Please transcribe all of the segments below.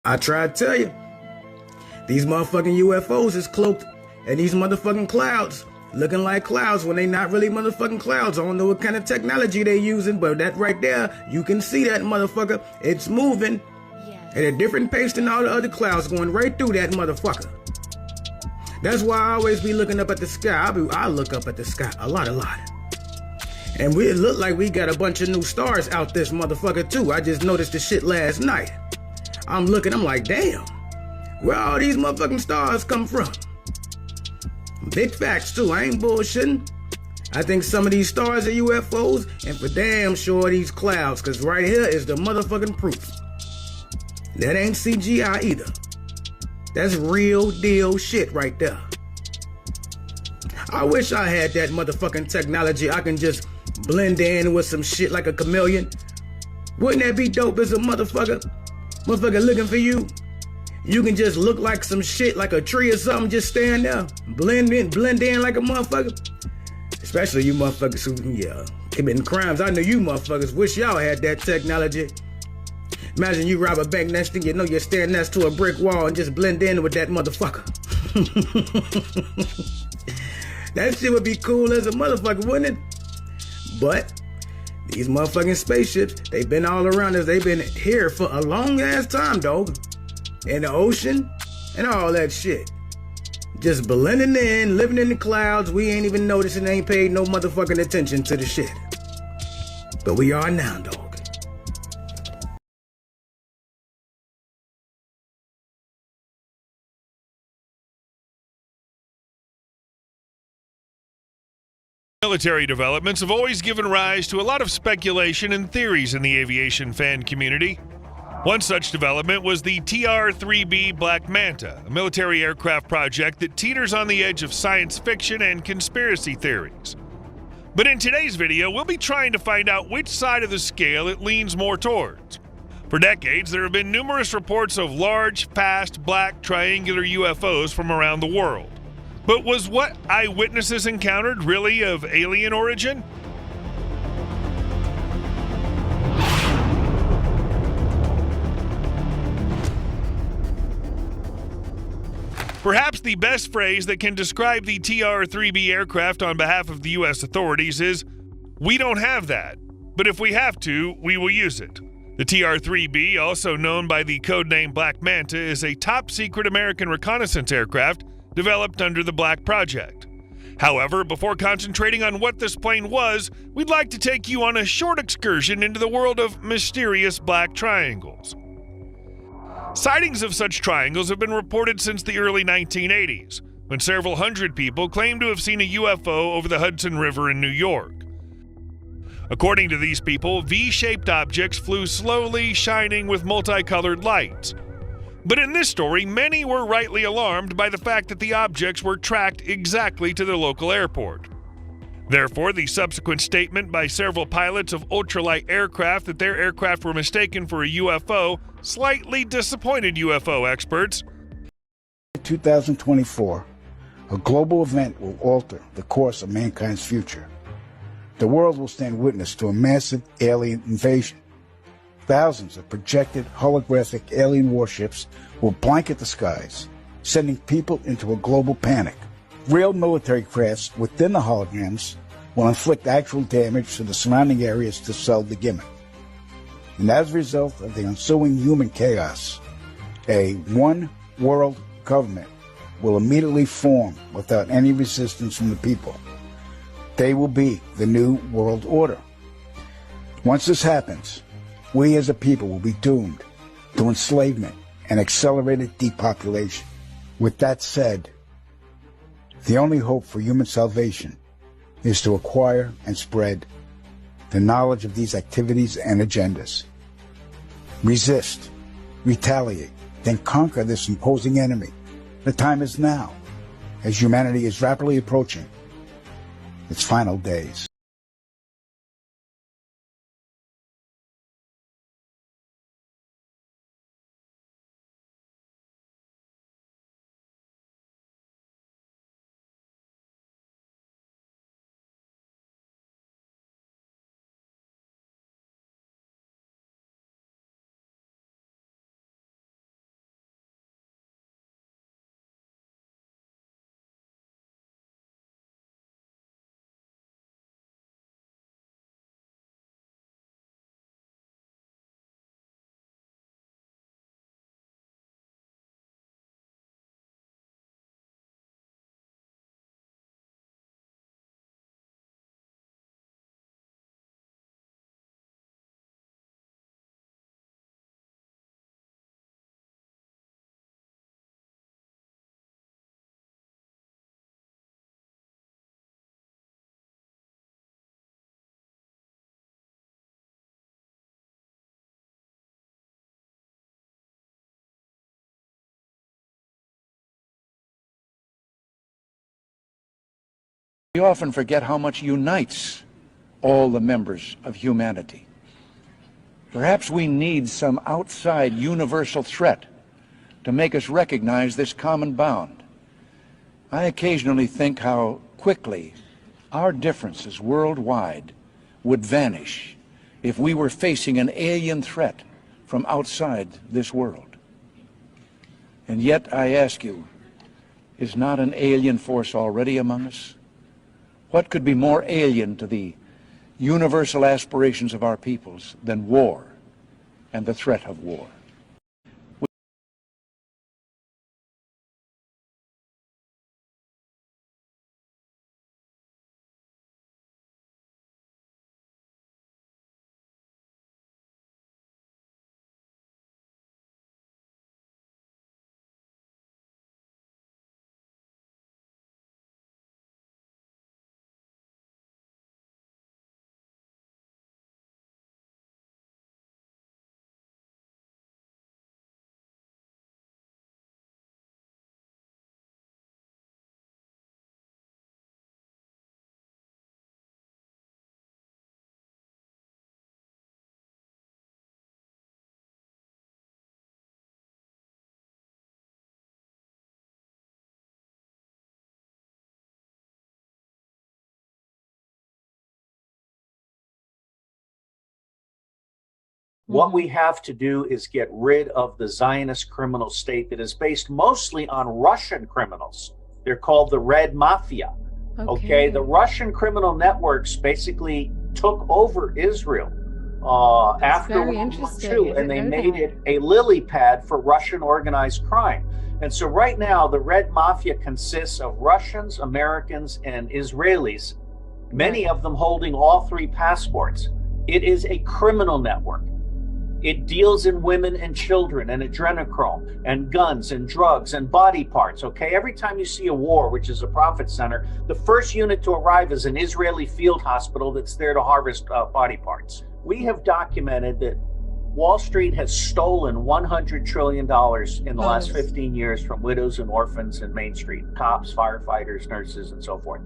I try to tell you, these motherfucking UFOs is cloaked in these motherfucking clouds, looking like clouds when they not really motherfucking clouds. I don't know what kind of technology they using, but that right there, you can see that motherfucker. It's moving at a different pace than all the other clouds, going right through that motherfucker. That's why I always be looking up at the sky. I look up at the sky a lot. And it look like we got a bunch of new stars out this motherfucker too. I just noticed the shit last night. I'm looking, I'm like, damn, where all these motherfucking stars come from? Big facts too, I ain't bullshitting. I think some of these stars are UFOs, and for damn sure these clouds, cause right here is the motherfucking proof. That ain't CGI either. That's real deal shit right there. I wish I had that motherfucking technology. I can just blend in with some shit like a chameleon. Wouldn't that be dope as a motherfucker? Motherfucker looking for you. You can just look like some shit, like a tree or something, just stand there, blend in like a motherfucker. Especially you motherfuckers who, committing crimes. I know you motherfuckers wish y'all had that technology. Imagine you rob a bank, next thing you know you're standing next to a brick wall and just blend in with that motherfucker. That shit would be cool as a motherfucker, wouldn't it? But these motherfucking spaceships, they've been all around us. They've been here for a long ass time, dog. In the ocean and all that shit. Just blending in, living in the clouds. We ain't even noticing, ain't paid no motherfucking attention to the shit. But we are now, dog. Military developments have always given rise to a lot of speculation and theories in the aviation fan community. One such development was the TR-3B Black Manta, a military aircraft project that teeters on the edge of science fiction and conspiracy theories. But in today's video, we'll be trying to find out which side of the scale it leans more towards. For decades, there have been numerous reports of large, fast, black, triangular UFOs from around the world. But was what eyewitnesses encountered really of alien origin? Perhaps the best phrase that can describe the TR-3B aircraft on behalf of the U.S. authorities is, "We don't have that, but if we have to, we will use it." The TR-3B, also known by the codename Black Manta, is a top-secret American reconnaissance aircraft developed under the Black Project. However, before concentrating on what this plane was, we'd like to take you on a short excursion into the world of mysterious black triangles. Sightings of such triangles have been reported since the early 1980s, when several hundred people claimed to have seen a UFO over the Hudson River in New York. According to these people, V-shaped objects flew slowly, shining with multicolored lights. But in this story, many were rightly alarmed by the fact that the objects were tracked exactly to the local airport. Therefore, the subsequent statement by several pilots of ultralight aircraft that their aircraft were mistaken for a UFO slightly disappointed UFO experts. 2024, a global event will alter the course of mankind's future. The world will stand witness to a massive alien invasion. Thousands of projected holographic alien warships will blanket the skies, sending people into a global panic. Real military crafts within the holograms will inflict actual damage to the surrounding areas to sell the gimmick. And as a result of the ensuing human chaos, a one-world government will immediately form without any resistance from the people. They will be the New World Order. Once this happens, we as a people will be doomed to enslavement and accelerated depopulation. With that said, the only hope for human salvation is to acquire and spread the knowledge of these activities and agendas. Resist, retaliate, then conquer this imposing enemy. The time is now, as humanity is rapidly approaching its final days. We often forget how much unites all the members of humanity. Perhaps we need some outside universal threat to make us recognize this common bond. I occasionally think how quickly our differences worldwide would vanish if we were facing an alien threat from outside this world. And yet, I ask you, is not an alien force already among us? What could be more alien to the universal aspirations of our peoples than war and the threat of war? What we have to do is get rid of the Zionist criminal state that is based mostly on Russian criminals. They're called the Red Mafia. Okay. The Russian criminal networks basically took over Israel after World War II, and they made it a lily pad for Russian organized crime. And so right now, the Red Mafia consists of Russians, Americans, and Israelis, many of them holding all three passports. It is a criminal network. It deals in women and children and adrenochrome and guns and drugs and body parts, okay? Every time you see a war, which is a profit center, the first unit to arrive is an Israeli field hospital that's there to harvest body parts. We have documented that Wall Street has stolen $100 trillion in the last 15 years from widows and orphans in Main Street, cops, firefighters, nurses, and so forth.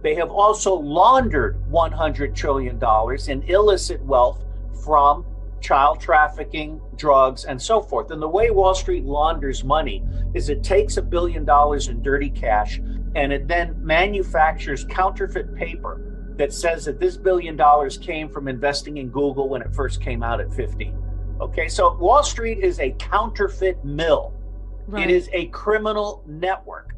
They have also laundered $100 trillion in illicit wealth from child trafficking, drugs, and so forth. And the way Wall Street launders money is it takes $1 billion in dirty cash and it then manufactures counterfeit paper that says that this $1 billion came from investing in Google when it first came out at 15. Okay, so Wall Street is a counterfeit mill. Right. It is a criminal network.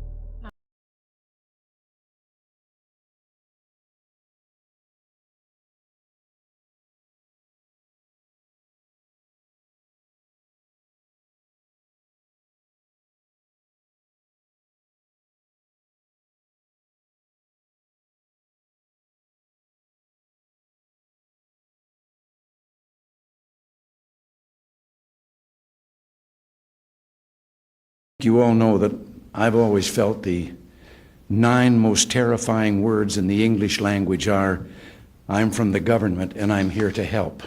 You all know that I've always felt the 9 most terrifying words in the English language are, "I'm from the government and I'm here to help."